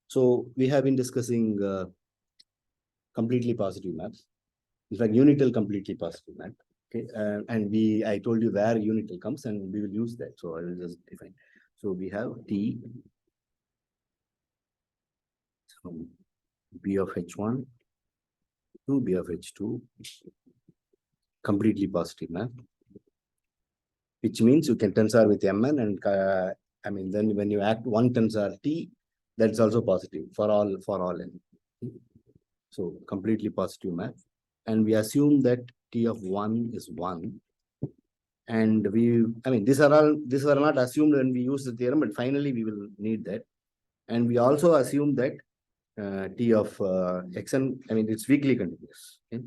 So we have been discussing completely positive maps. In fact, unital completely positive map. Okay, and I told you where unital comes, and we will use that. So I will just define. So we have T from B of H1 to B of H2, completely positive map, which means you can tensor with Mn, and I mean, then when you act one tensor T, that's also positive for all n. So completely positive map, and we assume that T of 1 is 1. And I mean, these are not assumed when we use the theorem, but finally we will need that. And we also assume that T of Xn, I mean, it's weakly continuous. Okay?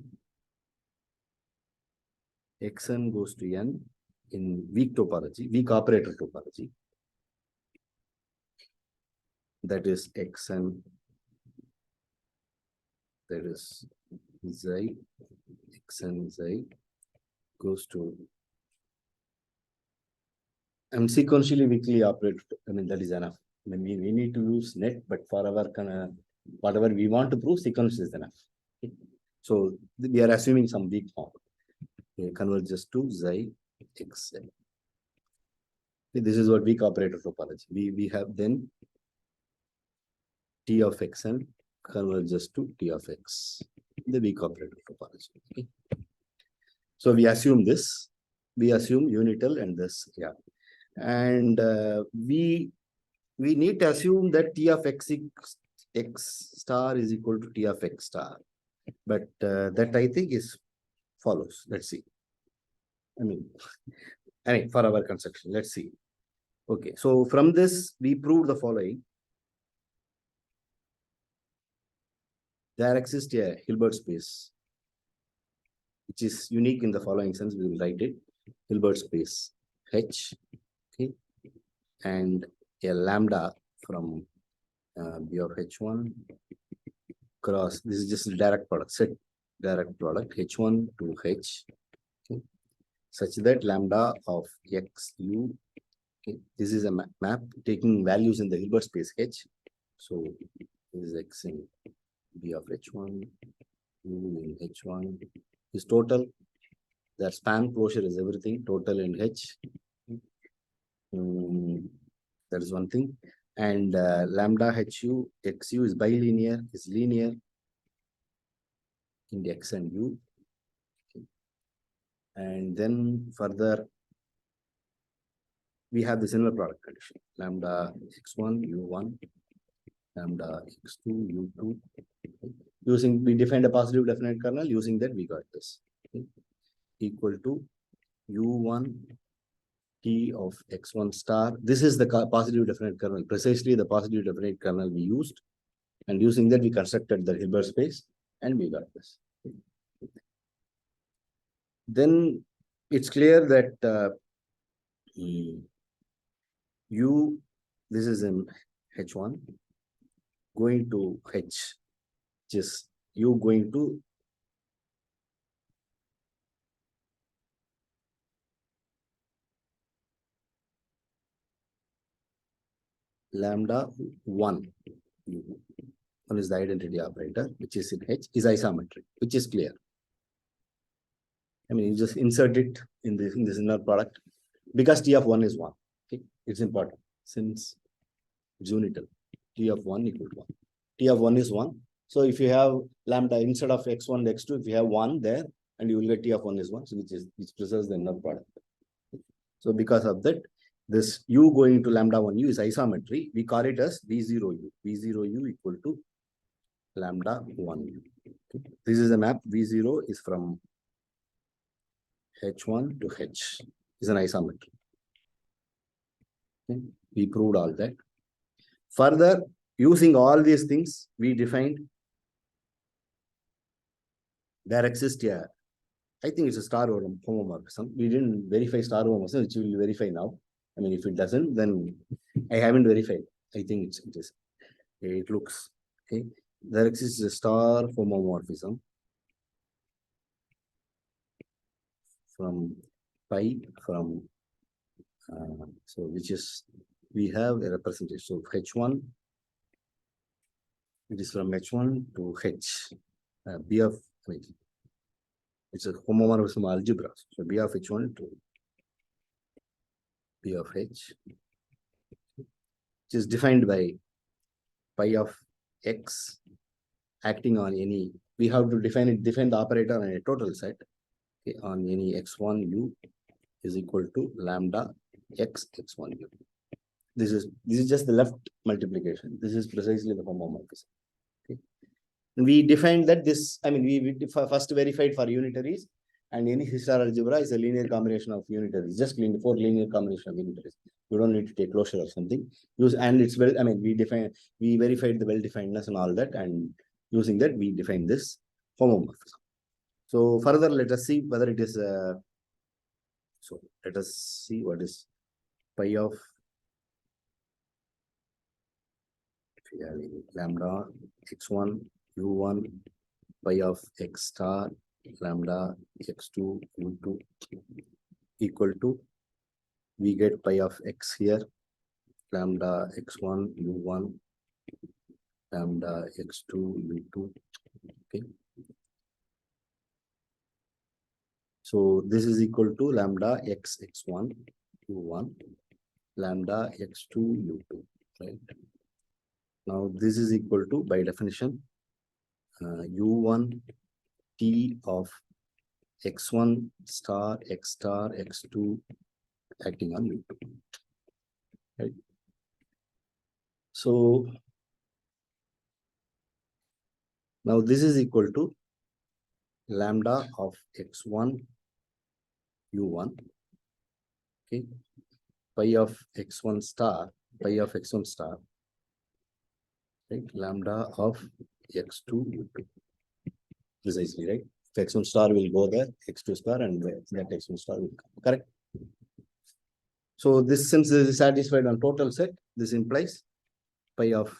Xn goes to N in weak topology, weak operator topology. That is Xn, that is Xi, Xn Xi goes to, and sequentially weakly operator. I mean, that is enough. I mean, we need to use net, but for our whatever we want to prove, sequence is enough. Okay? So we are assuming some weak form. Okay, converges to Xi Xn. This is what weak operator topology. We have then T of Xn converges to T of X, the weak operator topology. Okay? So we assume this. We assume unital and this, yeah. And we need to assume that T of X star is equal to T of X star. But that I think is follows. Let's see. I mean, for our construction, let's see. Okay, so from this, we proved the following. There exists a Hilbert space, which is unique in the following sense. We will write it. Hilbert space H, okay, and a lambda from B of H1 cross, this is just a direct product, set direct product H1 to H, okay, such that lambda of XU, okay, this is a map taking values in the Hilbert space H. So this is X in B of H1, U in H1 is total. Their span closure is everything, total in H. That is one thing. And lambda HU, XU is bilinear, is linear in the X and U. Okay. And then further, we have the similar product condition. Lambda X1, U1, lambda X2, U2. Okay. We defined a positive definite kernel. Using that, we got this. Okay. Equal to U1 T of X1 star. This is the positive definite kernel, precisely the positive definite kernel we used. And using that, we constructed the Hilbert space, and we got this. Then it's clear that U, this is in H1, going to H, which is U going to lambda 1. One is the identity operator, which is in H, is isometric, which is clear. I mean, you just insert it in this inner product because T of 1 is 1. Okay, it's important since it's unital. T of 1 equal to 1. T of 1 is 1. So if you have lambda instead of X1, X2, if you have 1 there, and you will get T of 1 is 1, so which preserves the inner product. So because of that, this U going to lambda 1U is isometry. We call it as V0U. V0U equal to lambda 1U. Okay. This is a map. V0 is from H1 to H. Is an isometry. Okay. We proved all that. Further, using all these things, we defined there exists a, I think it's a star homomorphism. We didn't verify star homomorphism, which we will verify now. I mean, if it doesn't, then I haven't verified. I think it is. It looks okay. There exists a star homomorphism from pi from so which is we have a representation. So H1 It is from H1 to H. B of, it's a homomorphism algebra. So B of H1 to B of H, which is defined by pi of X acting on any, we have to define the operator on a total set, okay, on any X1 U is equal to lambda X X1 U. This is just the left multiplication. This is precisely the homomorphism. Okay. We defined that this, we first verified for unitaries, and any star algebra is a linear combination of unitaries, just four linear combination of unitaries. You don't need to take closure or something. And it's well, we verified the well-definedness and all that, and using that we defined this homomorphism. So further, let us see whether it is. So let us see what is pi of lambda x1 u1 pi of x star lambda x2 u2 equal to, we get pi of x here, lambda x1 u1 lambda x2 u2. Okay, so this is equal to lambda x x1 u1 lambda x2 u2, right? Now this is equal to, by definition, u1 t of x1 star x2 acting on u2, right? So now this is equal to lambda of x1 u1, okay, pi of x1 star, right, lambda of x2 u2, precisely, right? If x1 star will go there, x2 star, and that x1 star will come, correct? So this, since this is satisfied on total set, this implies pi of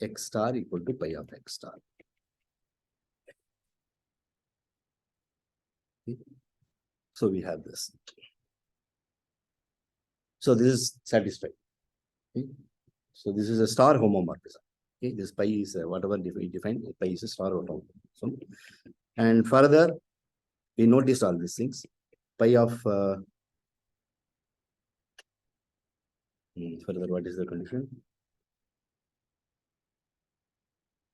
x star equal to pi of x star. Okay. So we have this. So this is satisfied. Okay. So this is a star homomorphism. Okay. This pi is whatever we defined, pi is a star homomorphism. And further, we noticed all these things. Pi of further, what is the condition?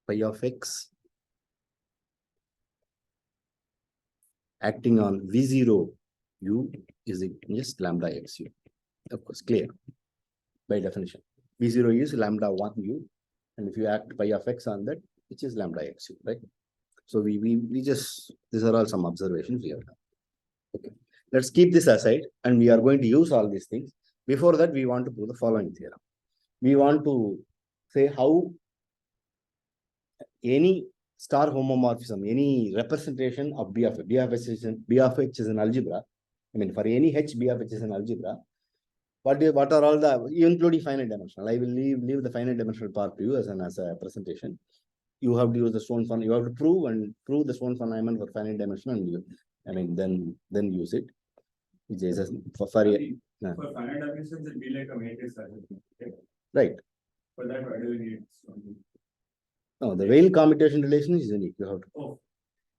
Pi of x acting on V0 u is just lambda x u. Of course, clear by definition. V0 is lambda 1 u, and if you act pi of x on that, which is lambda x u, right? So we just, these are all some observations we have done. Okay, let's keep this aside, and we are going to use all these things. Before that, we want to prove the following theorem. We want to say how any star homomorphism, any representation of B of H is an algebra. For any H, B of H is an algebra. What are all the, including finite dimensional? I will leave the finite dimensional part to you as a presentation. You have to use the Stone fund. You have to prove the Stone fundament for finite dimension, and you, then use it. Which is for finite dimensions, it be like a matrix, right? For that, why do we need Stone? No, the Weyl commutation relation is unique. You have to.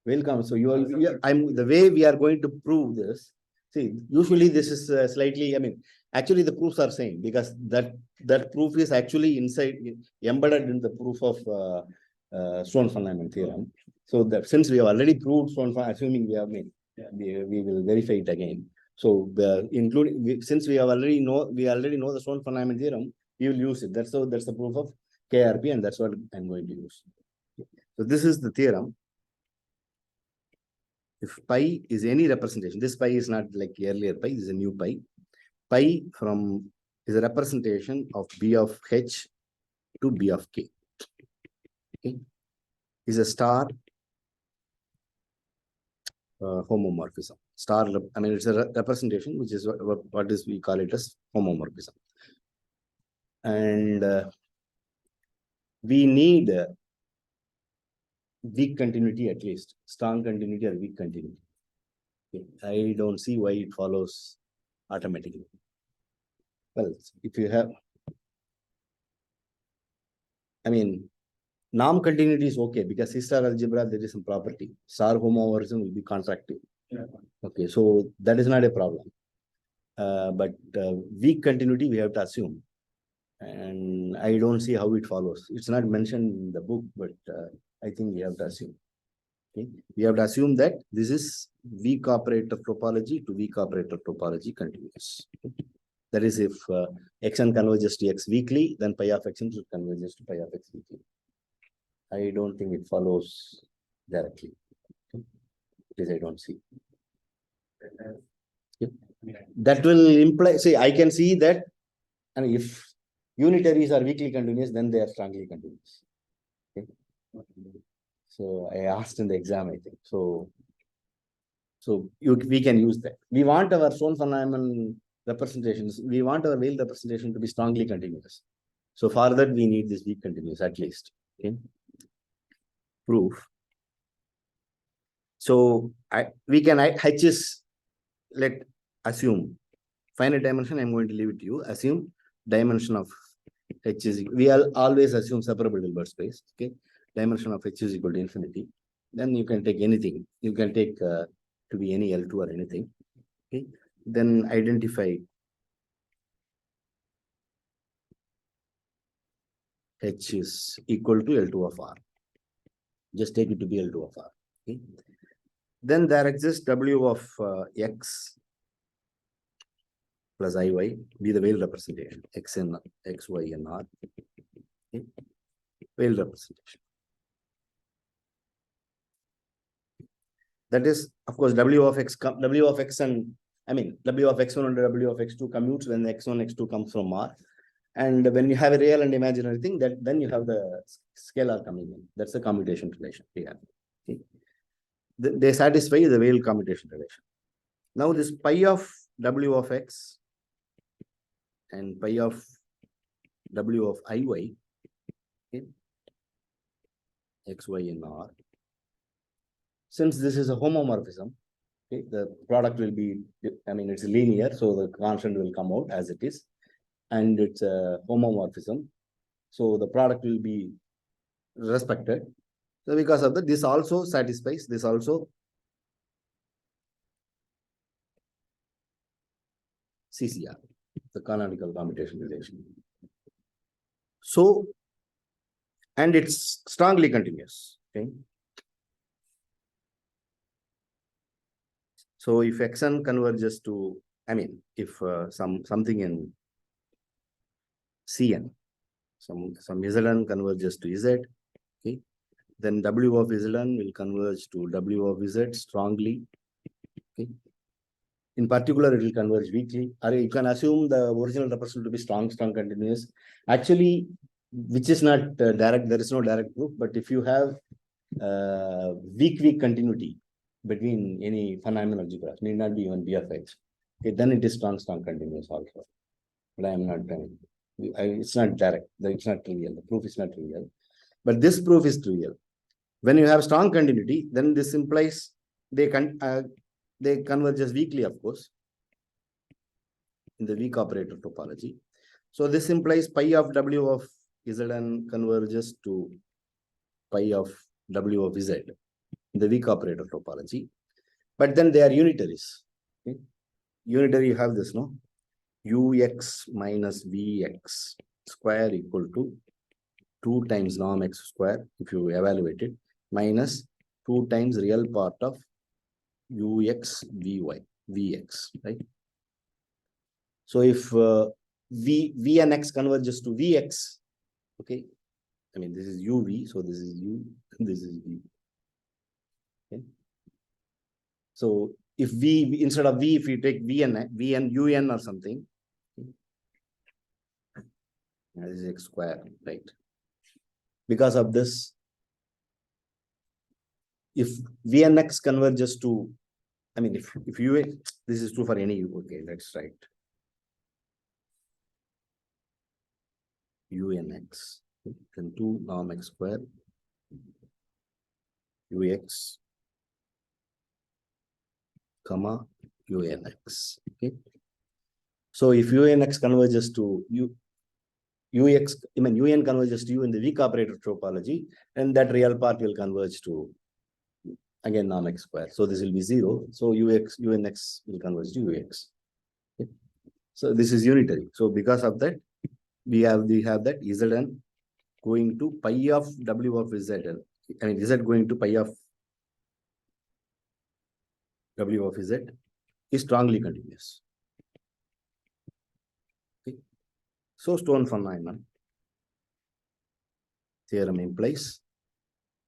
Weyl so you are, the way we are going to prove this. See, usually this is slightly, actually the proofs are same, because that proof is actually embedded in the proof of Stone fundament theorem. So that since we have already proved Stone fundament, assuming we have made, we will verify it again. So since we already know the Stone fundament theorem, we will use it. That's the proof of KRP, and that's what I'm going to use. So this is the theorem. If pi is any representation, this pi is not like earlier pi, this is a new pi. Pi is a representation of B of H to B of K. Okay, is a star homomorphism. Star, it's a representation, which is what is we call it as homomorphism. And we need weak continuity, at least strong continuity or weak continuity. Okay. I don't see why it follows automatically. Well, if you have, norm continuity is okay because C-star algebra, there is some property. Star homomorphism will be contractive. Yeah. Okay, so that is not a problem. But weak continuity we have to assume. And I don't see how it follows. It's not mentioned in the book, but I think we have to assume. Okay, we have to assume that this is weak operator topology to weak operator topology continuous. Okay? That is, if xn converges to x weakly, then pi of xn should converges to pi of x weakly. I don't think it follows directly. Okay? Because I don't see. Okay. That will imply, see, I can see that, and if unitaries are weakly continuous, then they are strongly continuous. Okay. So I asked in the exam, I think. So we can use that. We want our Schoen-Van representations. We want our Weyl representation to be strongly continuous. So for that, we need this weak continuous at least. Okay. Proof. So we can H is, let assume finite dimension. I'm going to leave it to you. Assume dimension of H is, we always assume separable Hilbert space. Okay. Dimension of H is equal to infinity. Then you can take anything. You can take to be any L2 or anything. Okay. Then identify H is equal to L2 of R. Just take it to be L2 of R. Okay. Then there exists W of X plus IY, be the Weyl representation, X in X, Y, and R. Okay. Weyl representation. That is, of course, W of X and W of X1 and W of X2 commutes when the X1, X2 comes from R. And when you have a real and imaginary thing, then you have the scalar coming in. That's the commutation relation we have. Okay. They satisfy the Weyl commutation relation. Now this pi of W of X and pi of W of IY, okay, X, Y, and R. Since this is a homomorphism, okay, the product will be, it's linear, so the constant will come out as it is. And it's a homomorphism. So the product will be respected. So because of that, this also satisfies, this also CCR, the canonical commutation relation. So, and it's strongly continuous. Okay. So if Xn converges to, if something in Cn, some Zn converges to Z, okay, then W of Zn will converge to W of Z strongly. Okay. In particular, it will converge weakly. Or you can assume the original representation to be strong continuous. Actually, which is not direct, there is no direct proof, but if you have weak continuity between any phenomenal algebra, need not be even B of X, okay, then it is strong continuous also. But I am not telling. It's not direct, it's not trivial. The proof is not trivial. But this proof is trivial. When you have strong continuity, then this implies they converge as weakly, of course, in the weak operator topology. So this implies pi of W of Zn converges to pi of W of Z in the weak operator topology. But then they are unitaries. Okay? Unitary, you have this, no? Ux minus Vx square equal to 2 times norm x square, if you evaluate it, minus 2 times real part of Ux Vy, Vx, right? So if V and X converges to Vx, okay, this is UV, so this is U, this is V. Okay. So if V, instead of V, if you take V and UN or something, this is X square, right? Because of this, if V and X converges to, if U, this is true for any U, okay, let's write U and X, then 2 norm X square, Ux, comma, UNX, okay? So if UNX converges to U, ux, I mean un converges to u in the weak operator topology, and that real part will converge to again norm x square. So this will be 0. So unx will converge to ux. Okay. So this is unitary. So because of that, we have that Zn going to pi of w of Zn. I mean Z going to pi of w of Z is strongly continuous. Okay. So Stone Phenomenon theorem implies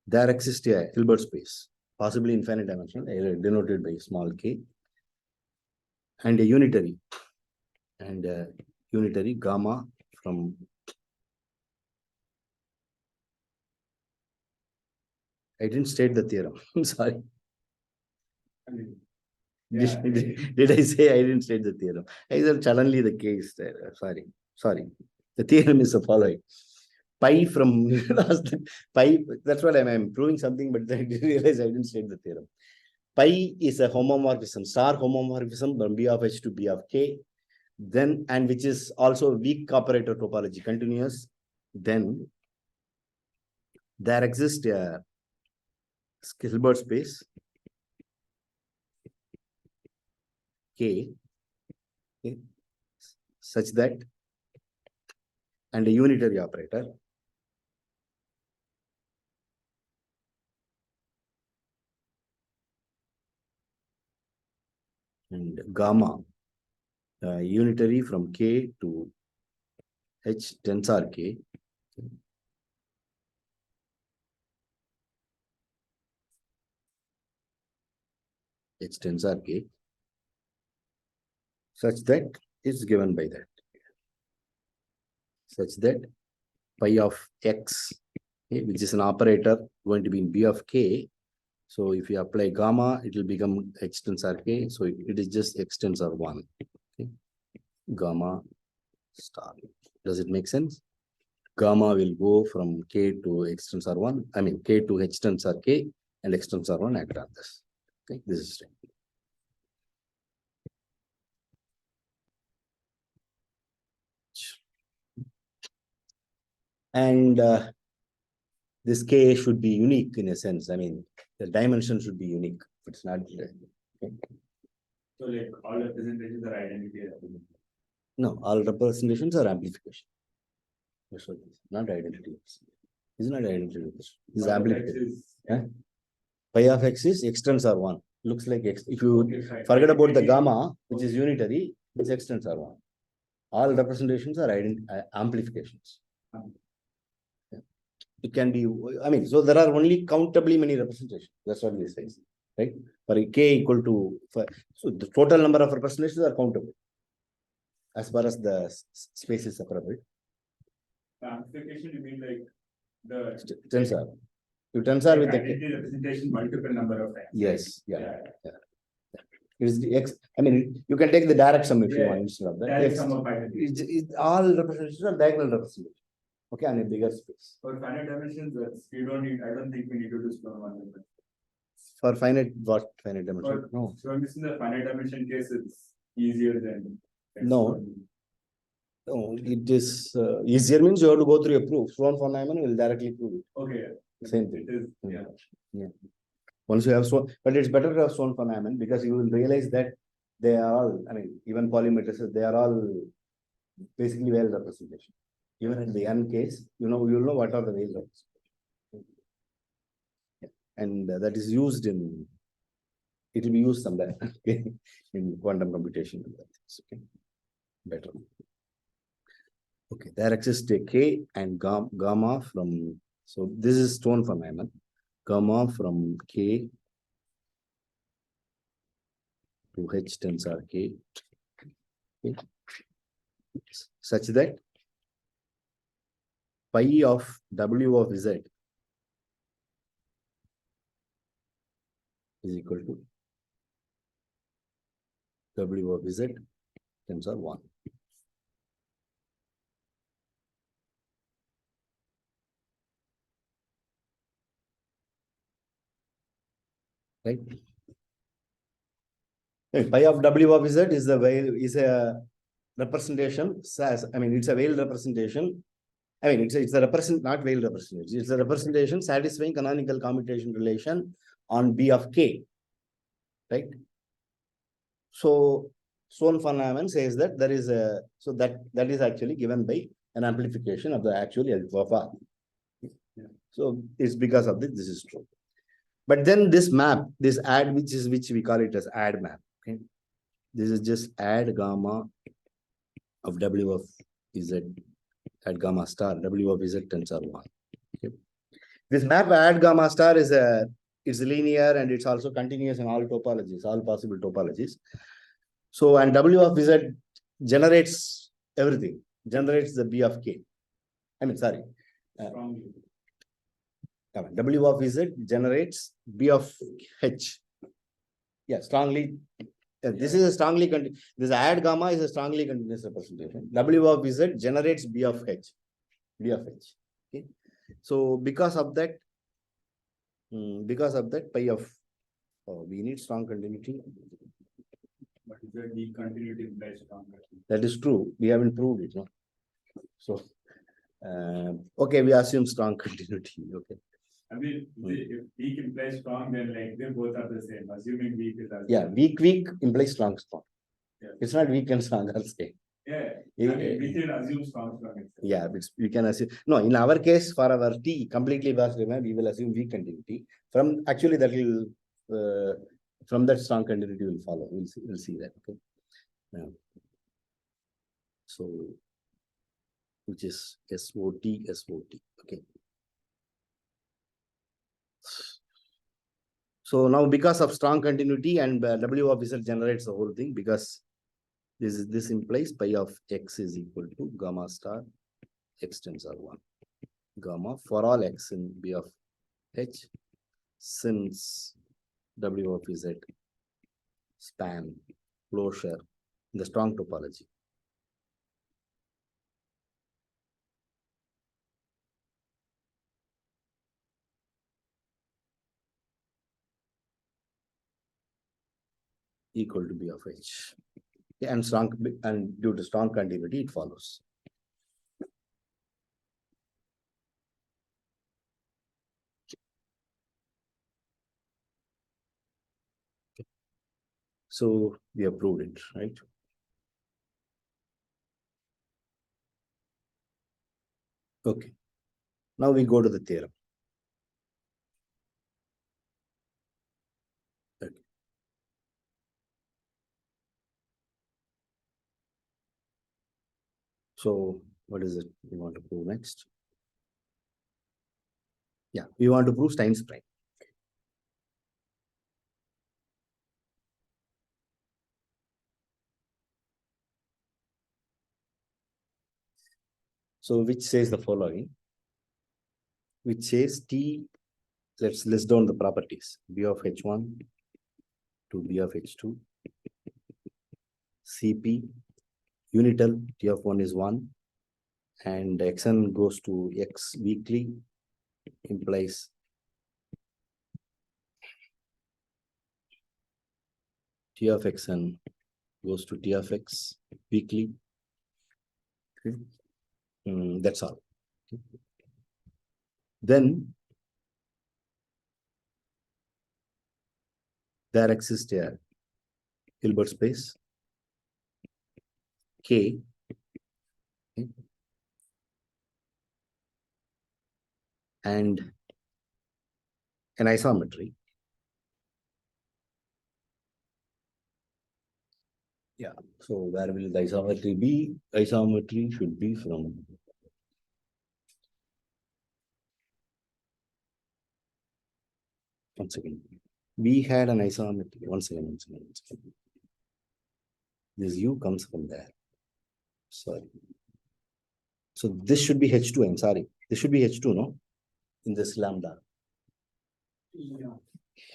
there exists a Hilbert space, possibly infinite dimensional, denoted by small k, and a unitary gamma from I didn't state the theorem. I'm sorry. Did I say I didn't state the theorem? I said suddenly the case there. Sorry. The theorem is the following. Pi from pi, that's what I'm proving something, but I didn't realize I didn't state the theorem. Pi is a homomorphism, star homomorphism from B of H to B of K, then, and which is also weak operator topology continuous. Then there exists a Hilbert space K, okay, such that, and a unitary operator and gamma unitary from K to H tensor K. H tensor K such that is given by that. Such that pi of x, okay, which is an operator going to be in B of K. So if you apply gamma, it will become H tensor K. So it is just X tensor 1. Okay. Gamma star. Does it make sense? Gamma will go from K to X tensor 1. I mean K to H tensor K and X tensor 1 act on this. Okay, this is right. And this K should be unique in a sense. I mean, the dimension should be unique. It's not. Okay. So, like all representations are identity. No, all representations are amplification. That's what it is. Not identity. It's not identity. This is amplification. Yeah? Pi of x is X tensor 1. Looks like X. If you forget about the gamma, which is unitary, it's X tensor 1. All representations are amplifications. It can be, I mean, so there are only countably many representations. That's what we say, right? For k equal to, so the total number of representations are countable as far as the space is separable. The amplification, you mean like the tensor. You tensor with the representation multiple number of times. Yes, yeah. It is the x. I mean, you can take the direct sum if you want instead of that. Direct sum of all representations are diagonal representations. Okay, on a bigger space. For finite dimensions, we don't need. I don't think we need to do Stone one. For finite, what finite dimension? No. So in the finite dimension case, it's easier than. No. No, it is easier means you have to go through a proof. Stone Phenomenon will directly prove it. Okay. Same thing. It is, yeah. Once you have Stone, but it's better to have Stone Phenomenon because you will realize that they are all, I mean, even polymetrics, they are all basically Weyl representation. Even in the n case, you'll know what are the Weyl representations. Yeah. And that is used in, it will be used somewhere in quantum computation. Okay. Better. Okay, there exists a K and gamma from, so this is Stone Phenomenon, gamma from K to H tensor K, okay, such that pi of W of Z is equal to W of Z tensor 1. Right? Pi of W of Z is a representation, I mean, it's a Weyl representation I mean, it's a represent, not veiled representation. It's a representation satisfying canonical commutation relation on B of K, right? So Sohn van Hamen says that there is a, so that is actually given by an amplification of the actual alpha of R. So it's because of this is true. But then this map, this add, which we call it as add map. Okay, this is just add gamma of W of Z at gamma star, W of Z tensor 1. Okay. This map add gamma star is it's linear and it's also continuous in all topologies, all possible topologies. So, and W of Z generates everything, generates the B of K. I mean, sorry. W of Z generates B of H. Yeah, strongly. This is a strongly, this add gamma is a strongly continuous representation. W of Z generates B of H. B of H. Okay. So because of that, pi of, we need strong continuity. But the continuity implies strong continuity. That is true. We haven't proved it. No? So, okay, we assume strong continuity. Okay. I mean, if weak implies strong, then like they both are the same. Assuming weak is as yeah, weak implies strong. Yeah. It's not weak and strong. I'll say. Yeah, I mean, we can assume strong. Yeah, we can assume. No, in our case, for our T completely vast domain, we will assume weak continuity. From actually that will from that strong continuity will follow. We'll see that. Okay. Yeah. So, which is SOT. Okay. So now because of strong continuity and W of Z generates the whole thing, because this implies pi of X is equal to gamma star X tensor 1. Gamma for all X in B of H, since W of Z span closure in the strong topology. Equal to B of H. And strong, and due to strong continuity, it follows. So we have proved it, right? Okay. Now we go to the theorem. Okay. So what is it we want to prove next? Yeah, we want to prove Stinespring. So which says the following, which says T, let's list down the properties, B of H1 to B of H2, CP, unital, T of 1 is 1, and Xn goes to X weekly, implies T of Xn goes to T of X weekly. Okay. That's all. Okay. Then there exists a Hilbert space K. Okay. And an isometry. Yeah. So where will the isometry be? Isometry should be from one second. We had an isometry. One second. This U comes from there. Sorry. So this should be H2. I'm sorry. This should be H2, no? In this lambda. Yeah.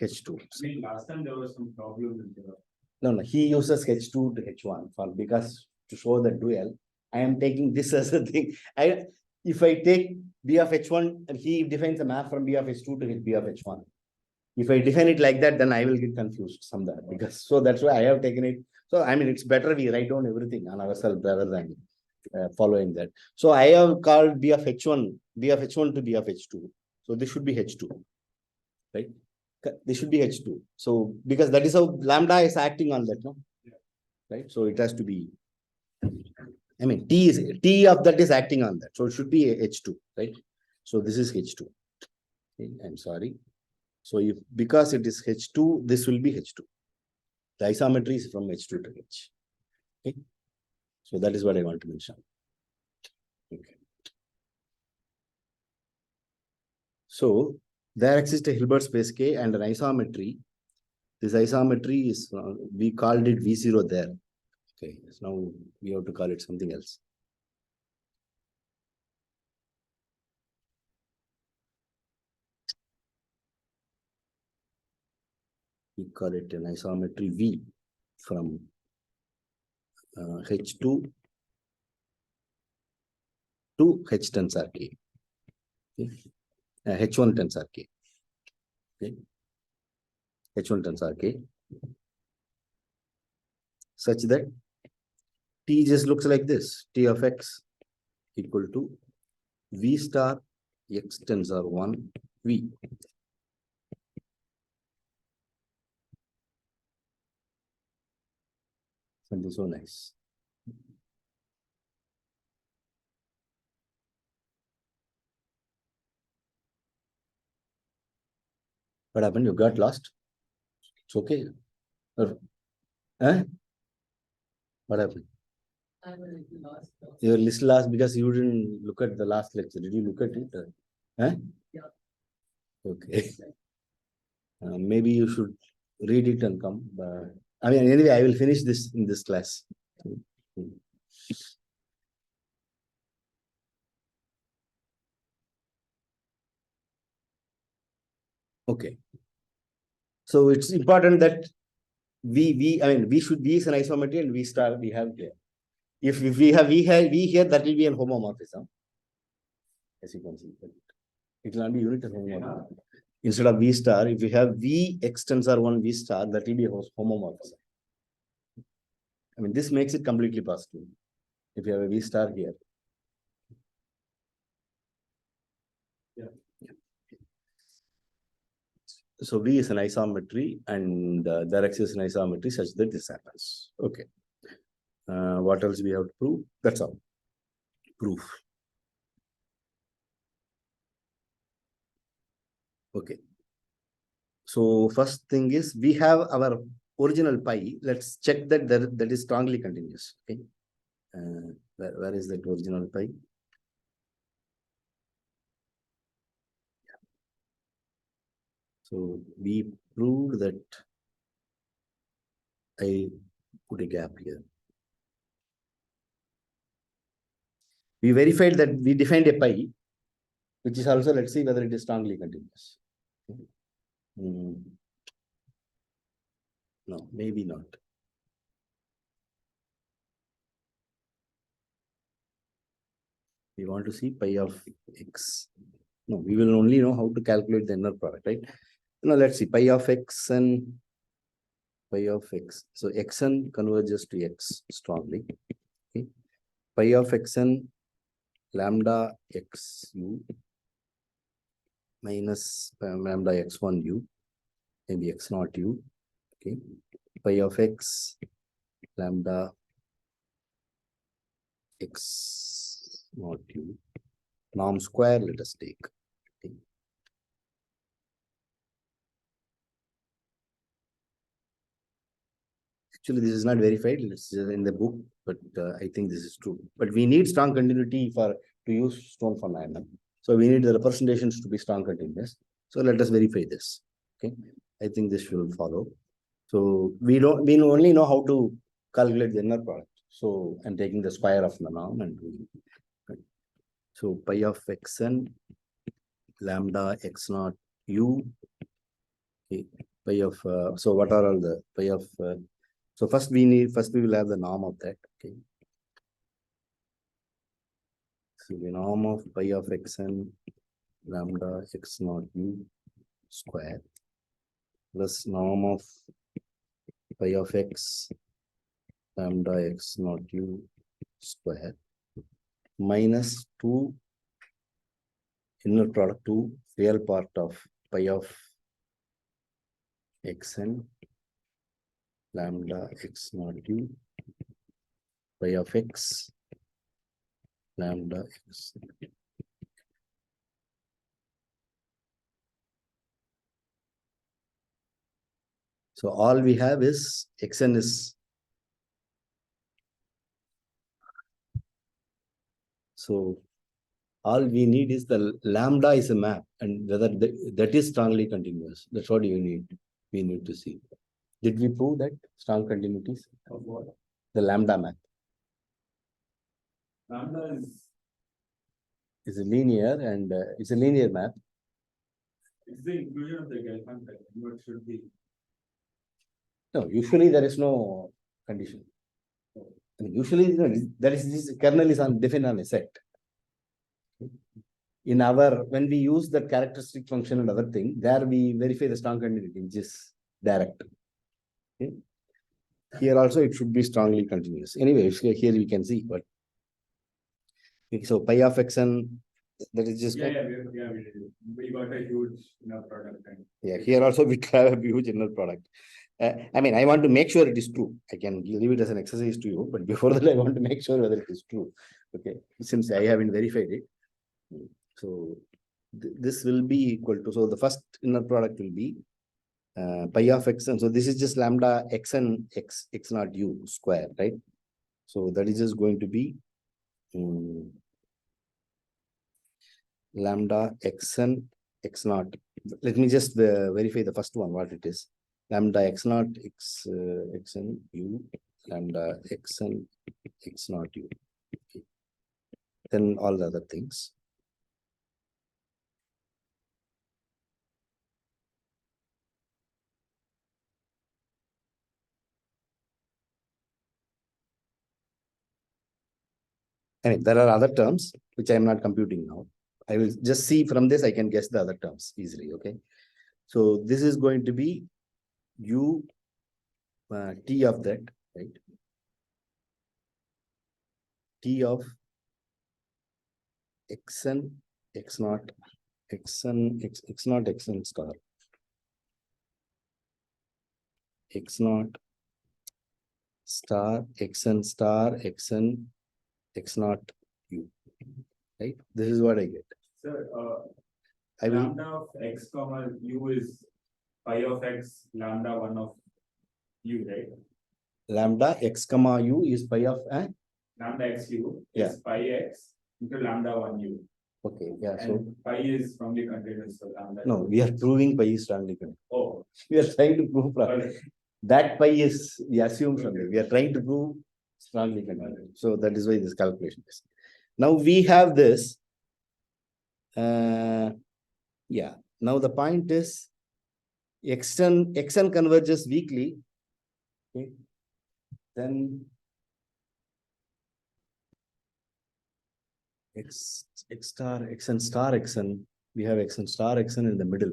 H2. I mean, last time there was some problem with the. No. He uses H2 to H1 for because to show the dual. I am taking this as a thing. If I take B of H1 and he defines a map from B of H2 to B of H1. If I define it like that, then I will get confused somewhere because so that's why I have taken it. So I mean, it's better we write down everything on ourselves rather than following that. So I have called B of H1 to B of H2. So this should be H2, right? This should be H2. So because that is how lambda is acting on that, no? Right? So it has to be, I mean, T of that is acting on that. So it should be H2, right? So this is H2. Okay, I'm sorry. So if because it is H2, this will be H2. The isometry is from H2 to H. Okay. So that is what I want to mention. Okay. So there exists a Hilbert space K and an isometry. This isometry is, we called it V0 there. Okay, so now we have to call it something else. We call it an isometry V from H2 to H tensor K. Okay. H1 tensor K. Okay. H1 tensor K. Such that T just looks like this. T of X equal to V star X tensor 1 V. Something so nice. What happened? You got lost? It's okay. Or, what happened? You were little lost because you didn't look at the last lecture. Did you look at it? Yeah. Okay. Maybe you should read it and come. I mean, anyway, I will finish this in this class. Okay. So it's important that we should be is an isometry and V star we have here. If we have V here, that will be an homomorphism. As you can see, it will not be unit homomorphism. Instead of V star, if we have V X tensor 1 V star, that will be a homomorphism. I mean, this makes it completely positive. If you have a V star here. Yeah. So V is an isometry and there exists an isometry such that this happens. Okay. What else we have to prove? That's all. Proof. Okay. So first thing is we have our original pi. Let's check that that is strongly continuous. Okay. Where is that original pi? So we proved that I put a gap here. We verified that we defined a pi, which is also, let's see whether it is strongly continuous. Okay. No, maybe not. We want to see pi of x. No, we will only know how to calculate the inner product, right? Now let's see pi of x and pi of x. So xn converges to x strongly. Okay. Pi of xn lambda x u minus lambda x1 u, maybe x naught u. Okay. Pi of x lambda x naught u norm square, let us take. Okay. Actually, this is not verified. It's in the book, but I think this is true. But we need strong continuity to use stone for Lyman. So we need the representations to be strong continuous. So let us verify this. Okay, I think this will follow. So we only know how to calculate the inner product. So I'm taking the square of the norm and doing. So pi of xn lambda x naught u. Okay, pi of so what are all the pi of so first we will have the norm of that. Okay. So the norm of pi of xn lambda x naught u square plus norm of pi of x lambda x naught u square minus 2 inner product 2 real part of pi of xn lambda x naught u pi of x lambda x. So all we have is xn is, so all we need is the lambda is a map, and whether that is strongly continuous. That's what you need. We need to see. Did we prove that strong continuities Of what? the lambda map Lambda is a linear, and it's a linear map. is the inclusion of the Gelfand factor. What should be? No, usually there is no condition. I mean, usually there is this kernel is on defined on a set. In our, when we use that characteristic function and other thing, there we verify the strong continuity, which is direct. Okay. Here also it should be strongly continuous. Anyway, here we can see, but so pi of xn, that is just we did. We got a huge inner product. Yeah, here also we have a huge inner product. I mean, I want to make sure it is true. I can leave it as an exercise to you, but before that, I want to make sure whether it is true. Okay, since I haven't verified it. So this will be equal to, so the first inner product will be pi of xn. So this is just lambda xn x naught u square, right? So that is just going to be lambda xn x naught. Let me just verify the first one, what it is. Lambda x naught xn u lambda xn x naught u. Okay. Then all the other things. I mean, there are other terms which I am not computing now. I will just see from this, I can guess the other terms easily. Okay. So this is going to be u t of that, right? T of xn x naught xn x naught xn star x naught star xn star xn x naught u, right? This is what I get. Sir, I will lambda of x comma u is pi of x lambda 1 of u, right? lambda x comma u is pi of Lambda x u Yeah. is pi x into lambda 1 u. okay, yeah. So And pi is strongly continuous, so lambda. no, we are proving pi is strongly continuous. Oh, We are trying to prove that pi is, we assume something. Okay. We are trying to prove strongly continuous. So that is why this calculation is. Now we have this. Yeah. Now the point is xn converges weakly. Okay. Then x star xn star xn, we have xn star xn in the middle.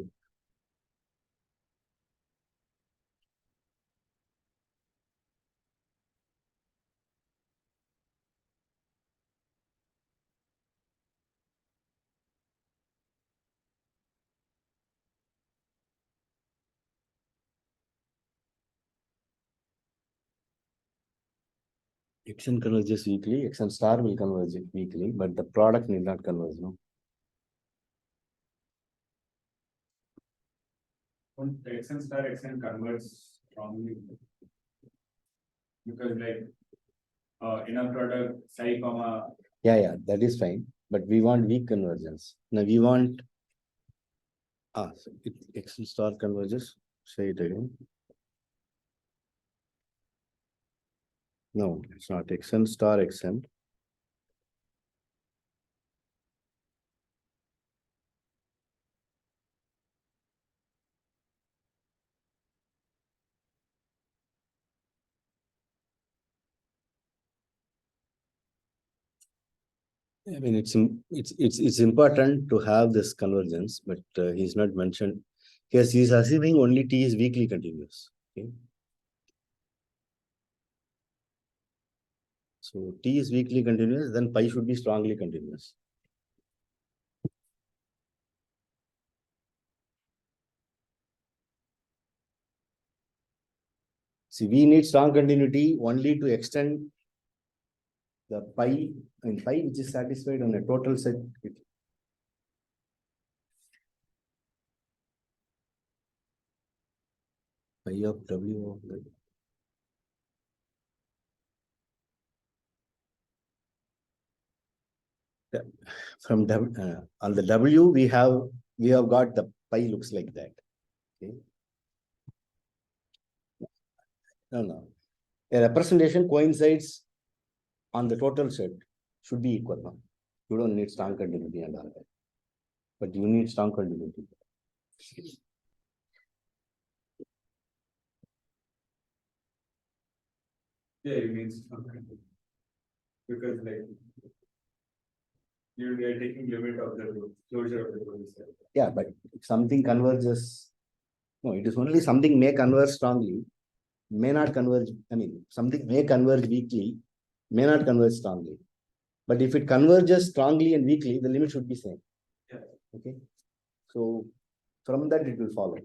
Xn converges weakly, xn star will converge weakly, but the product need not converge, no? xn star xn converts strongly because like inner product psi comma. Yeah, that is fine. But we want weak convergence. Now we want so xn star converges. Say it again. No, it's not xn star xn. I mean, it's important to have this convergence, but he's not mentioned. Yes, he's assuming only T is weakly continuous. Okay. So T is weakly continuous, then pi should be strongly continuous. See, we need strong continuity only to extend the pi, pi which is satisfied on a total set. Pi of W of the from on the W we have got the pi looks like that. Okay. No. A representation coincides on the total set should be equal. No? You don't need strong continuity and all that, but you need strong continuity. Yeah, you mean strong continuity. Because like you are taking limit of the closure of the closure. Yeah, but if something converges, no, it is only something may converge strongly, may not converge. I mean, something may converge weakly, may not converge strongly. But if it converges strongly and weakly, the limit should be same. Yeah. Okay. So from that it will follow.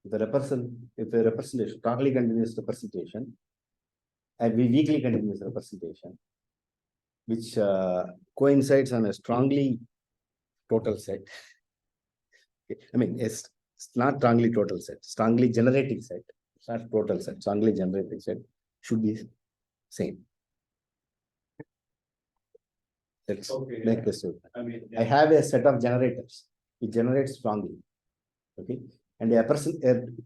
If a representation, strongly continuous representation, and weakly continuous representation, which coincides on a strongly total set. Okay. I mean, it's not strongly total set, strongly generating set. It's not total set, strongly generating set should be same. Let's make this so. I have a set of generators. It generates strongly. Okay. And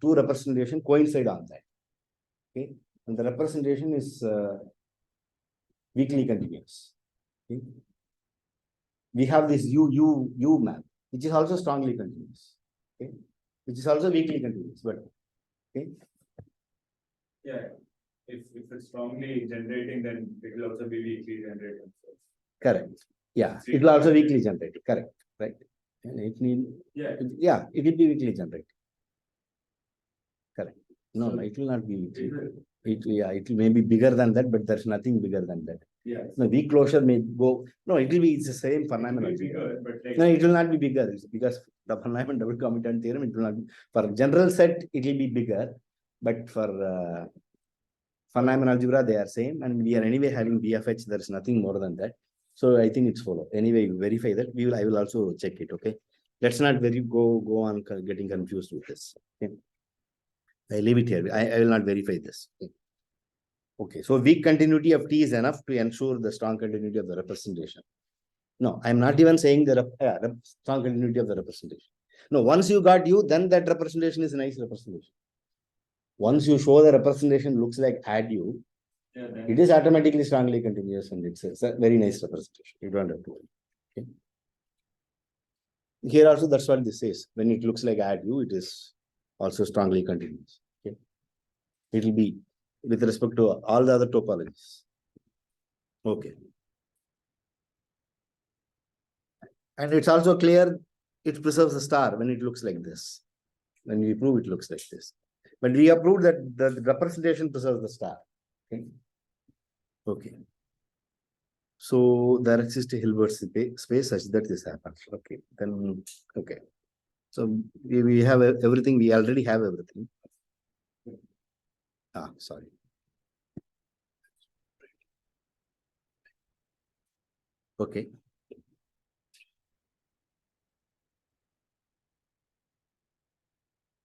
two representation coincide on that. Okay. And the representation is weakly continuous. Okay. We have this U map, which is also strongly continuous. Okay. Which is also weakly continuous. But okay. Yeah. If it's strongly generating, then it will also be weakly generating. Correct. Yeah. It will also weakly generate. Correct. Right. And it need. Yeah. It will be weakly generated. Correct. No, it will not be weakly. It may be bigger than that, but there's nothing bigger than that. Yeah. No, weak closure may go. No, it's the same phenomenon. Bigger, but like, no, it will not be bigger because the Von double commutant theorem, it will not be, for general set, it will be bigger, but for Von algebra, they are same, and we are anyway having B of H, there is nothing more than that. So I think it's follow. Anyway, verify that. I will also check it. Okay. Let's not go on getting confused with this. Okay. I leave it here. I will not verify this. Okay, so weak continuity of T is enough to ensure the strong continuity of the representation. No, I'm not even saying the strong continuity of the representation. No, once you got U, then that representation is a nice representation. Once you show the representation looks like add U, it is automatically strongly continuous and it's a very nice representation. You don't have to worry. Okay. Here also, that's what this says. When it looks like add U, it is also strongly continuous. Okay. It will be with respect to all the other topologies. Okay. And it's also clear it preserves the star when it looks like this. When we prove it looks like this. But we have proved that the representation preserves the star. Okay. Okay. So there exists a Hilbert space such that this happens. Okay. Then, okay. So we have everything. We already have everything. Sorry. Okay.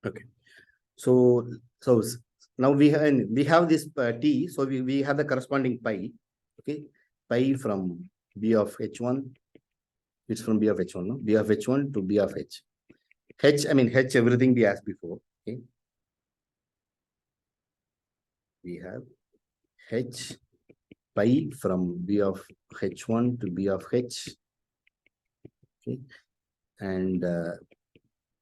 Okay. So now we have this T. So we have the corresponding pi. Okay. Pi from B of H1. It's from B of H1, no? B of H1 to B of H. H, everything we asked before. Okay. We have H pi from B of H1 to B of H. Okay. And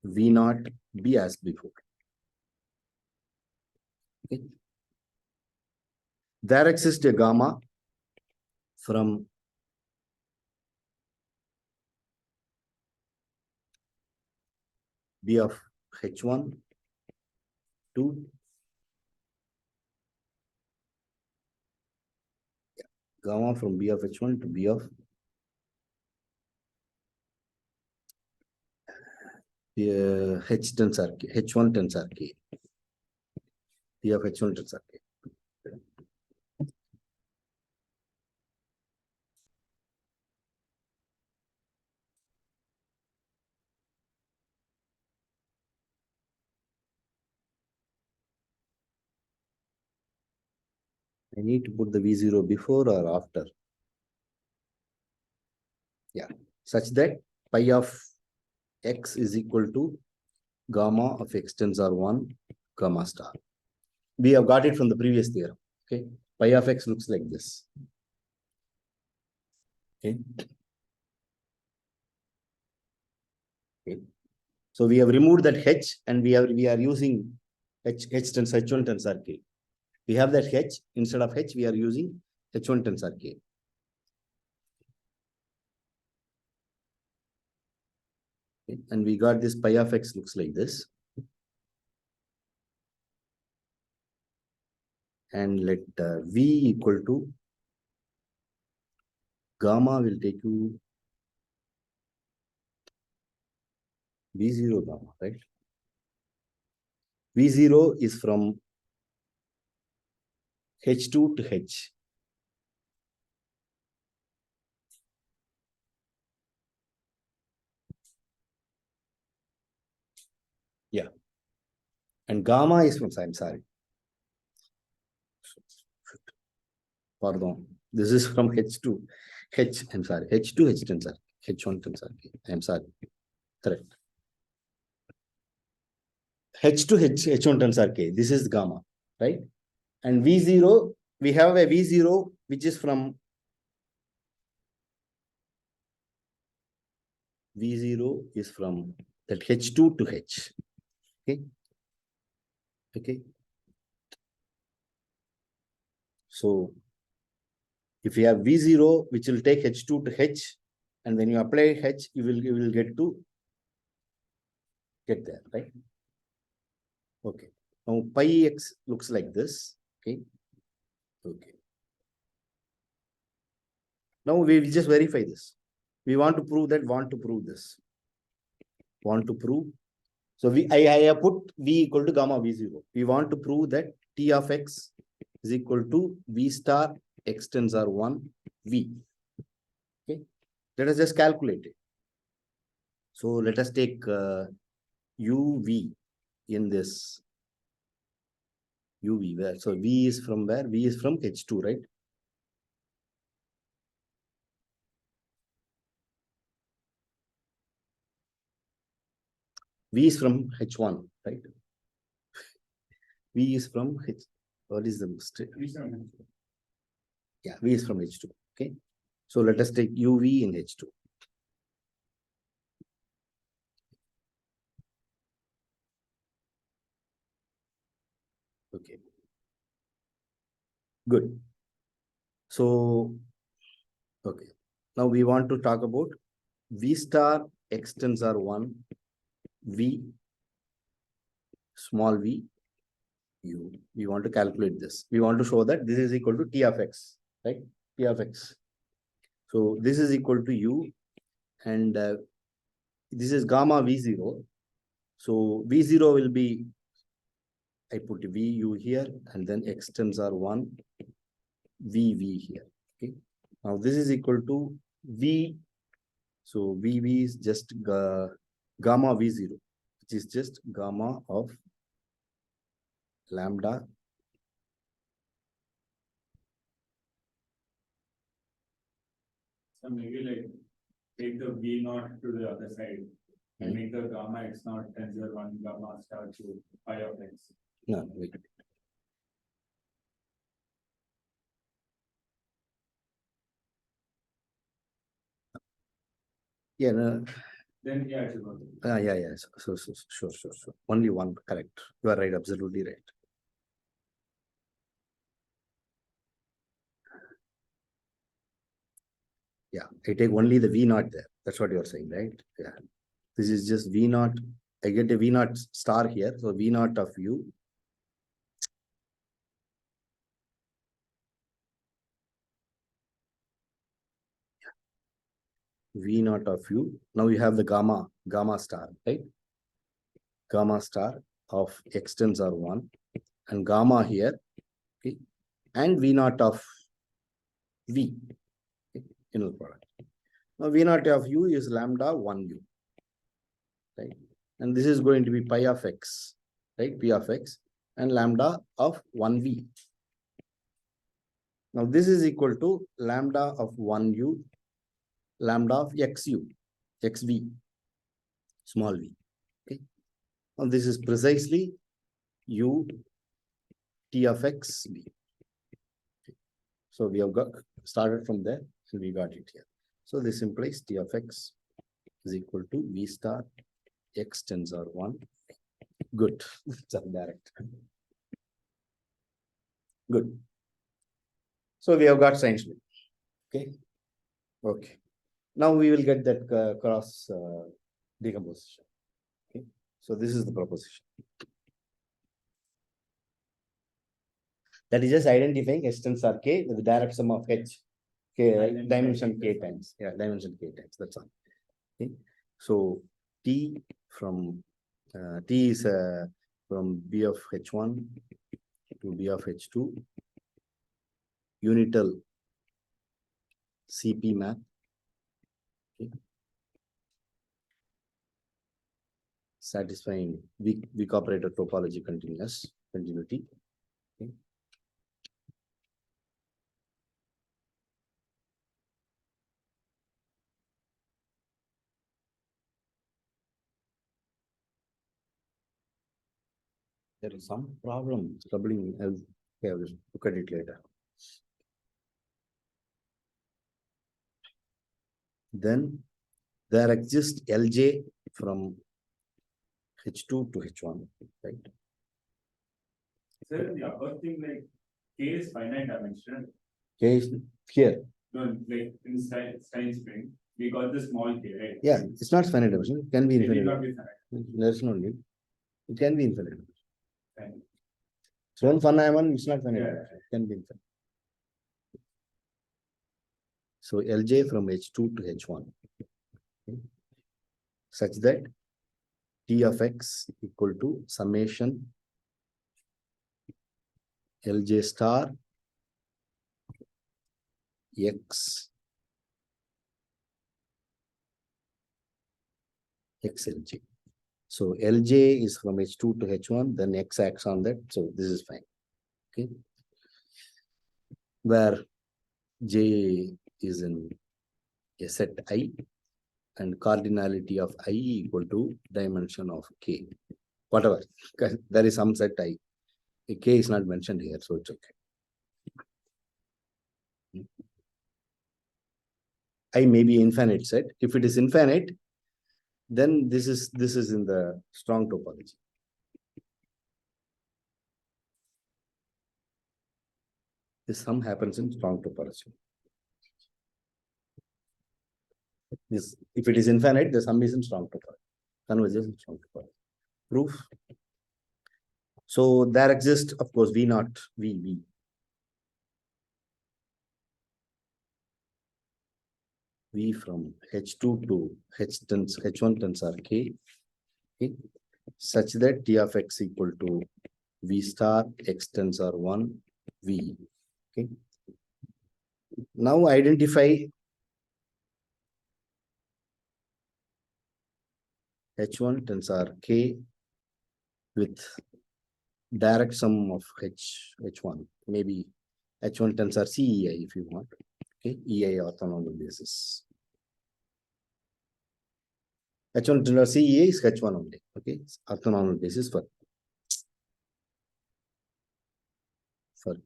V naught B as before. Okay. There exists a gamma from B of H1 to gamma from B of H1 to B of H tensor K, H1 tensor K. B of H1 tensor K. I need to put the V0 before or after. Yeah, such that pi of x is equal to gamma of x tensor 1 gamma star. We have got it from the previous theorem. Okay, pi of x looks like this. Okay. Okay. So we have removed that h and we are using h tensor h1 tensor k. We have that h instead of h we are using h1 tensor k. Okay. And we got this pi of x looks like this. And let v equal to gamma will take you V0 gamma, right? V0 is from H2 to H. Yeah. And gamma is from, I'm sorry. Pardon. This is from H2. I'm sorry. H2 H tensor. H1 tensor. I'm sorry. Correct. H2 H1 tensor K. This is gamma, right? And V0, we have a V0 which is from V0 is from that H2 to H. Okay. Okay. So if you have V0, which will take H2 to H, and when you apply H, you will get there, right? Okay. Now pi x looks like this. Okay. Okay. Now we will just verify this. We want to prove that, want to prove this. Want to prove. So I have put V equal to gamma V0. We want to prove that T of x is equal to V star x tensor 1 V. Okay. Let us just calculate it. So let us take UV in this UV where. So V is from where? V is from H2, right? V is from H1, right? V is from H. What is the mistake? Yeah, V is from H2. Okay. So let us take UV in H2. Okay. Good. So, okay. Now we want to talk about V star x tensor 1 V small v u. We want to calculate this. We want to show that this is equal to T of x, right? T of x. So this is equal to u and this is gamma V0. So V0 will be, I put VU here and then x tensor 1 VV here. Okay. Now this is equal to V. So VV is just gamma V0, which is just gamma of lambda. So maybe like take the V naught to the other side and make the gamma x naught tensor 1 gamma star to pi of x. No, wait. Yeah, no. Then yeah, it should work. Yeah. So, sure. Only one, correct. You are right, absolutely right. Yeah, I take only the V naught there. That's what you're saying, right? Yeah. This is just V naught. I get a V naught star here. So V naught of U. V naught of u. Now you have the gamma star, right? Gamma star of x tensor 1 and gamma here, okay, and V naught of V, okay, inner product. Now V naught of u is lambda 1u, right? And this is going to be pi of x, right? P of x and lambda of 1v. Now this is equal to lambda of 1u, lambda of xu, xv, small v. Okay. Now this is precisely u t of x v. Okay. So we have got started from there and we got it here. So this implies t of x is equal to v star x tensor 1. Good. It's direct. Good. So we have got science. Okay. Okay. Now we will get that cross decomposition. Okay. So this is the proposition. That is just identifying H tensor K with the direct sum of H, K, dimension K times. Yeah, dimension K times. That's all. Okay. So T from T is from B of H1 to B of H2, unital CP map. Okay. Satisfying weak operator topology continuity. Okay. There is some problem troubling. Okay, I will look at it later. Then there exists Lj from H2 to H1, right? Sir, the other thing like K is finite dimensional. K is here. No, like in Stinespring, we got the small K, right? Yeah, it's not finite dimension. It can be It will infinite. not be finite. There's no need. It can be infinite. Fine. So one Fanaman, it's not finite. Yeah. Dimension. It can be infinite. So Lj from H2 to H1, okay, such that T of x equal to summation Lj star x xlj. So Lj is from H2 to H1, then x acts on that. So this is fine. Okay. Where J is in a set I and cardinality of I equal to dimension of K. Whatever. There is some set I. K is not mentioned here, so it's okay. I may be infinite set. If it is infinite, then this is in the strong topology. This sum happens in strong topology. This, if it is infinite, the sum is in strong topology. Converges in strong topology. Proof. So there exists, of course, V naught, V. V from H2 to H1 tensor K, okay, such that T of x equal to V star x tensor 1 V. Okay. Now identify H1 tensor K with direct sum of H1, maybe H1 tensor CEI if you want. Okay, EI orthonormal basis. H1 tensor CEI is H1 only. Okay, it's orthonormal basis for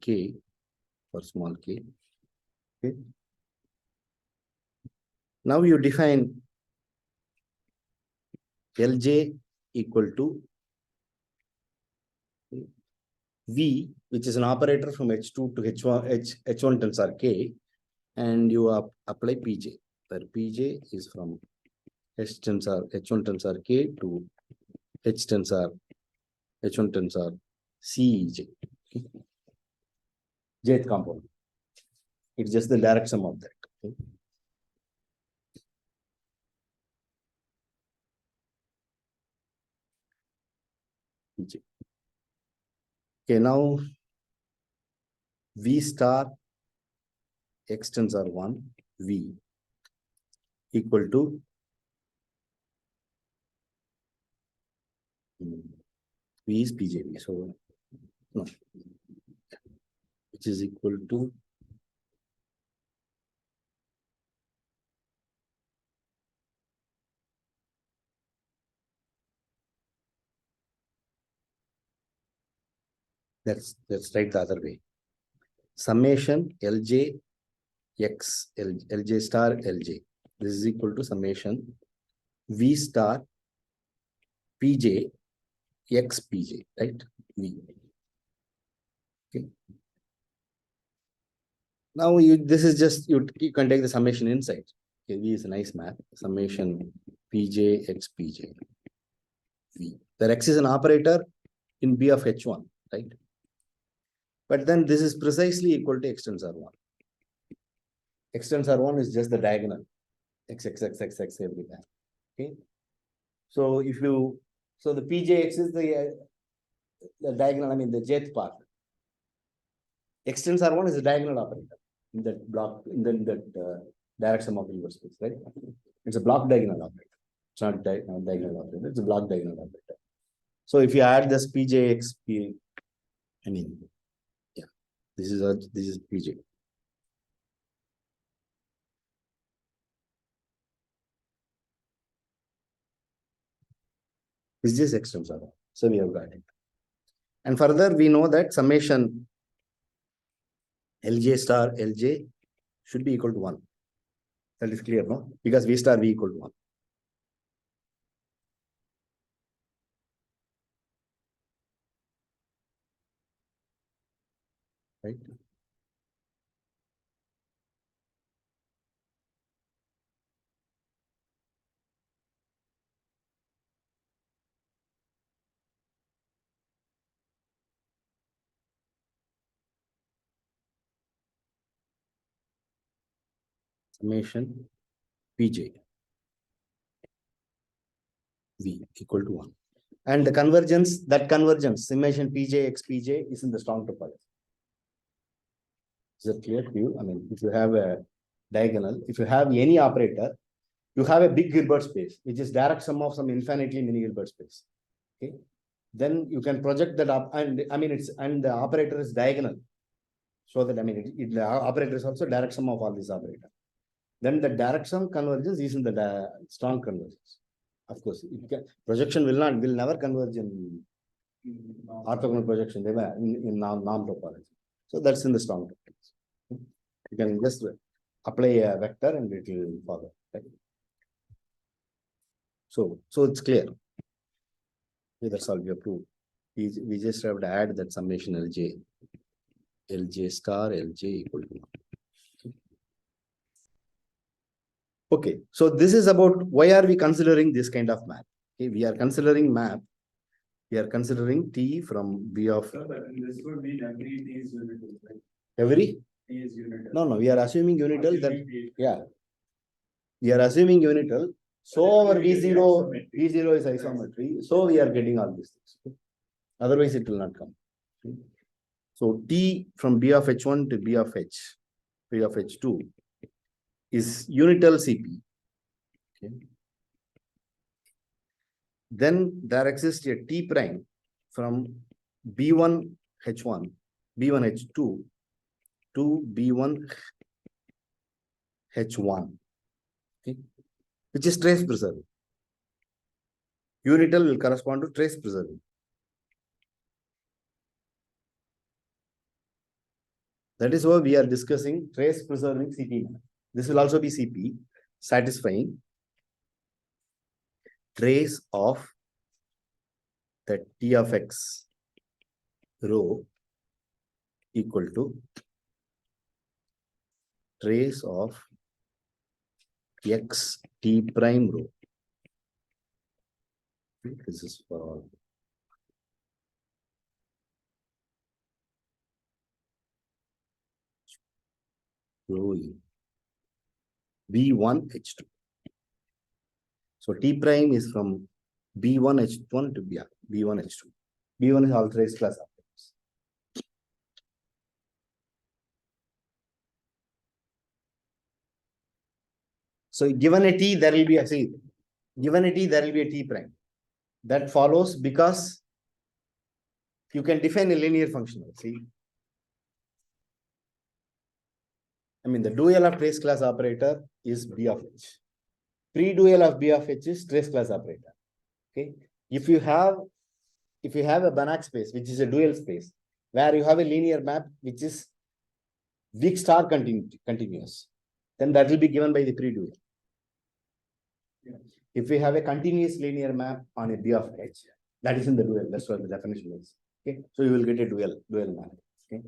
K, for small k. Okay. Now you define Lj equal to V, which is an operator from H2 to H1 tensor K, and you apply Pj, where Pj is from H1 tensor K to H1 tensor Cej. Okay. Jth component. It's just the direct sum of that. Okay. Okay, now V star X tensor 1 V equal to V is PJV. So no, which is equal to let's write the other way. Summation Lj X Lj star Lj. This is equal to summation V star Pj X Pj, right? V. Okay. Now this is just you can take the summation inside. Okay, V is a nice map. Summation Pj X Pj V. The X is an operator in B of H1, right? But then this is precisely equal to X tensor 1. X tensor 1 is just the diagonal. X everywhere. Okay. So if you the Pjx is the diagonal, I mean the jth part. X tensor 1 is a diagonal operator in that block, in that direct sum of inverse space, right? It's a block diagonal operator. It's not diagonal operator, it's a block diagonal operator. So if you add this Pjx, I mean, yeah, this is Pj. This is X tensor 1. So we have got it. And further, we know that summation Lj star Lj should be equal to 1. That is clear, no? Because V star V equal to 1. Right? Summation Pj V equal to 1. And the convergence, summation Pj x Pj is in the strong topology. Is that clear to you? I mean, if you have a diagonal, if you have any operator, you have a big Hilbert space, which is direct sum of some infinitely many Hilbert space. Okay. Then you can project that up, and I mean and the operator is diagonal. So that I mean the operator is also direct sum of all these operators. Then the direct sum convergence is in the strong convergence. Of course, projection will never converge in orthogonal projection. They were in norm topology. So that's in the strong topology. You can just apply a vector and it will follow. Right? So it's clear. Okay, that's all we have proved. We just have to add that summation Lj star Lj equal to 1. Okay, so this is about why are we considering this kind of map? Okay, we are considering map. We are considering T from B of. So this would mean every T is unital, right? Every? T is unital. No, we are assuming unital that, yeah. We are assuming unital. So our V0 is isometry. So we are getting all these things. Okay? Otherwise, it will not come. Okay? So T from B of H1 to B of H2 is unital CP. Okay. Then there exists a T prime from B1 H1, B1 H2 to B1 H1, okay, which is trace preserving. Unital will correspond to trace preserving. That is why we are discussing trace preserving CP. This will also be CP, satisfying trace of the T of X rho equal to trace of X T prime rho. This is for all. Rho B1 H2. So T prime is from B1 H1 to B1 H2. B1 is all trace class operators. So given a t, there will be a c. Given a t, there will be a t prime. That follows because you can define a linear functional. See, I mean, the dual of trace class operator is B of H. Pre-dual of B of H is trace class operator. Okay. If you have a Banach space, which is a dual space, where you have a linear map, which is weak star continuous, then that will be given by the pre-dual. Yeah. If we have a continuous linear map on a B of H, that is in the dual. That's what the definition is. Okay. So you will get a dual map. Okay.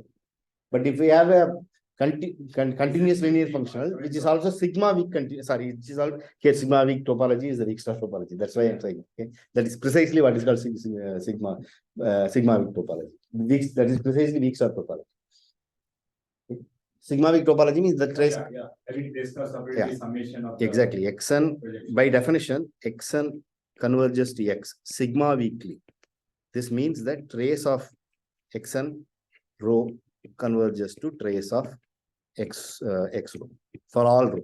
But if we have a continuous linear functional, which is also sigma weak which is all here sigma weak topology is the weak star topology. That's why I'm saying, okay, that is precisely what is called sigma weak topology. That is precisely weak star topology. Okay. Sigma weak topology means the trace. Every trace class operator is summation of exactly xn projection. by definition xn converges to x sigma weakly. This means that trace of xn rho converges to trace of x rho for all rho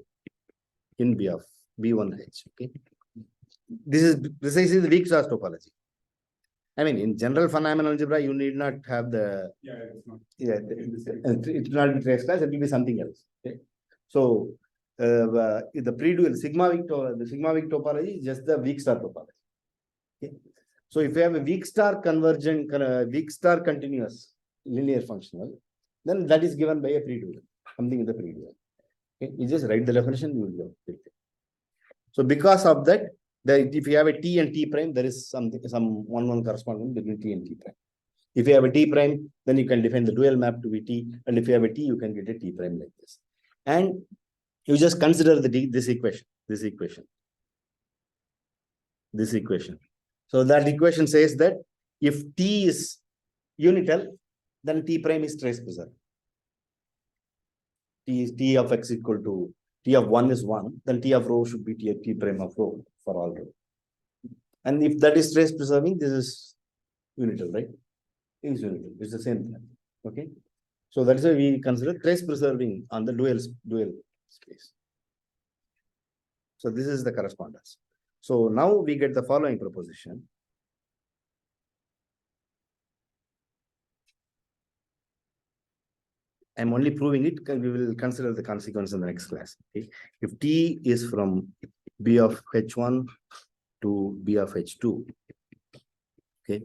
in B of B1H. Okay, this is precisely the weak star topology. I mean, in general phenomenal algebra, you need not have the it's not. it will not be trace class. It will be something else. Okay, so the pre-dual sigma weak topology is just the weak star topology. Okay, so if you have a weak star convergent, weak star continuous linear functional, then that is given by a pre-dual, something in the pre-dual. Okay, you just write the definition, you will get it. So because of that, if you have a t and t prime, there is some one correspondence between t and t prime. If you have a t prime, then you can define the dual map to be t, and if you have a t, you can get a t prime like this. And you just consider this equation. So that equation says that if t is unital, then t prime is trace preserved. T of x equal to t of 1 is 1, then t of rho should be t prime of rho for all rho. And if that is trace preserving, this is unital, right? It is unital. It's the same thing. Okay. So that is why we consider trace preserving on the dual space. So this is the correspondence. So now we get the following proposition. I'm only proving it because we will consider the consequence in the next class. Okay? If T is from B of H1 to B of H2, okay,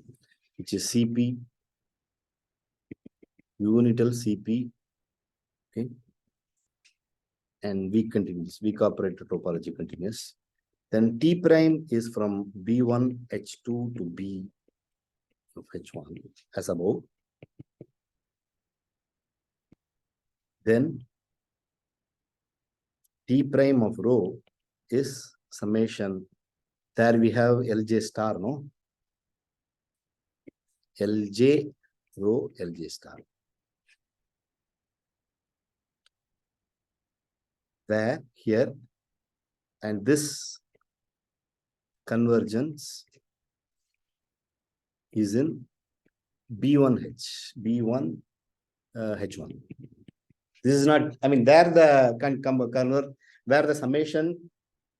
which is CP, unital CP, okay, and weak operator topology continuous. Then T prime is from B1 H2 to B of H1 as above. Then T prime of rho is summation. There we have Lj star, no? Lj rho Lj star. Where here and this convergence is in B1H, B1 H1. This is not, I mean, there the convert where the summation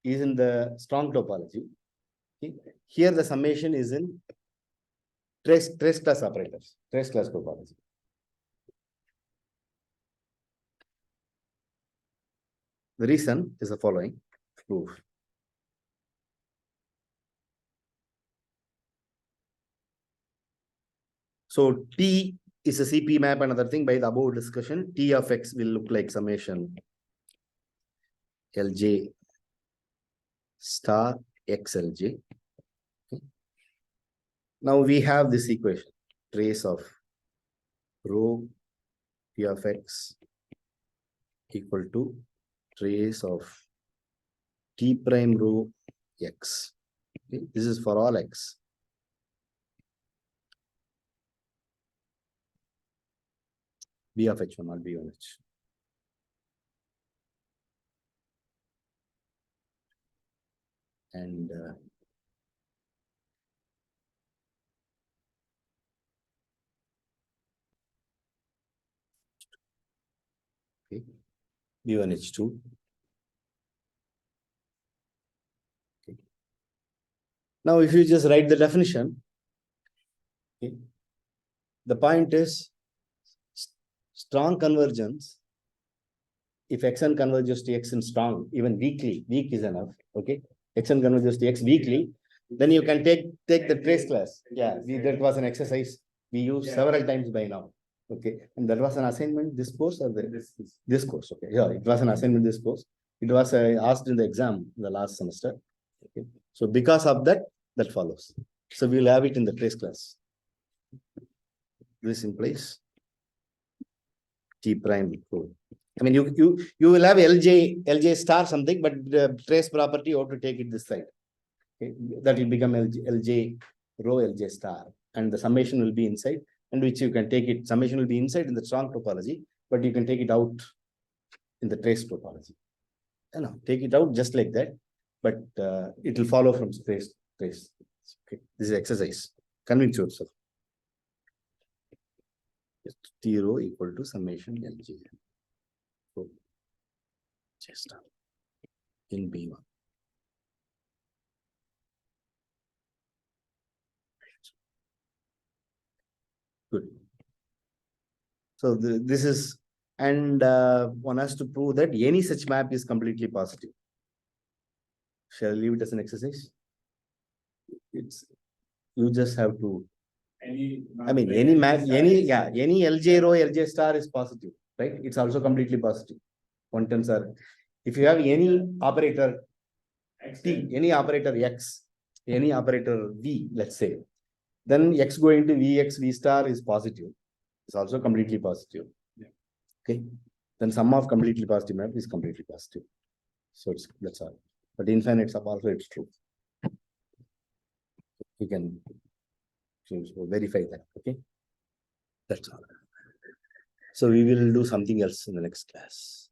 is in the strong topology. Okay. Here the summation is in trace class operators, trace class topology. The reason is the following proof. So T is a CP map, another thing by the above discussion. T of X will look like summation Lj star XLJ. Okay. Now we have this equation, trace of rho T of X equal to trace of T prime rho X. Okay. This is for all X. B of H1, not B1H. And okay, B1H2. Now, if you just write the definition, okay, the point is strong convergence. If xn converges to x in strong, even weakly, weak is enough. Okay, xn converges to x weakly, then you can take the trace class. Yeah, that was an exercise we used several times by now. Okay, and that was an assignment this course or this course. Okay, yeah, it was an assignment this course. It was asked in the exam the last semester. Okay, so because of that, that follows. So we'll have it in the trace class. This implies T prime. I mean, you will have LJ star something, but the trace property you have to take it this side. Okay? That will become LJ rho LJ star, and the summation will be inside, and which you can take it. Summation will be inside in the strong topology, but you can take it out in the trace topology. You know, take it out just like that, but it will follow from trace. Okay, this is exercise. Convince yourself. T rho equal to summation LJ. So, just in B1. Good. So this is, and one has to prove that any such map is completely positive. Shall I leave it as an exercise? It's, you just have to, I mean, any map, any LJ row, LJ star is positive, right? It's also completely positive. Quantiles are, if you have any operator T, any operator X, any operator V, let's say, then X going to Vx, V star is positive. It's also completely positive. Yeah. Okay. Then sum of completely positive map is completely positive. So that's all. But infinite sub also it's true. You can verify that. Okay. That's all. So we will do something else in the next class.